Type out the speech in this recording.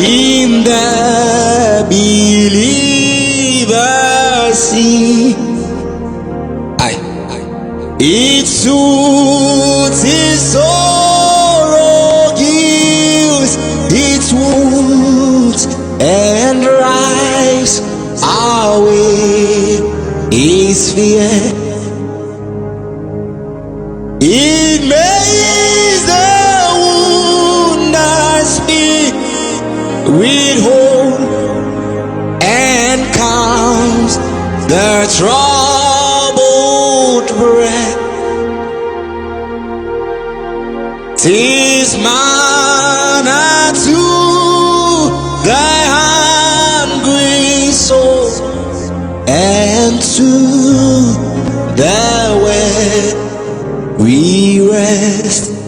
in the believer's sea. It soothes his sorrow, gives its wounds, and drives away his fear. It makes the wounded speak with hope and calms the troubled breath. 'Tis manna to thy hungry soul, and to the weary we rest.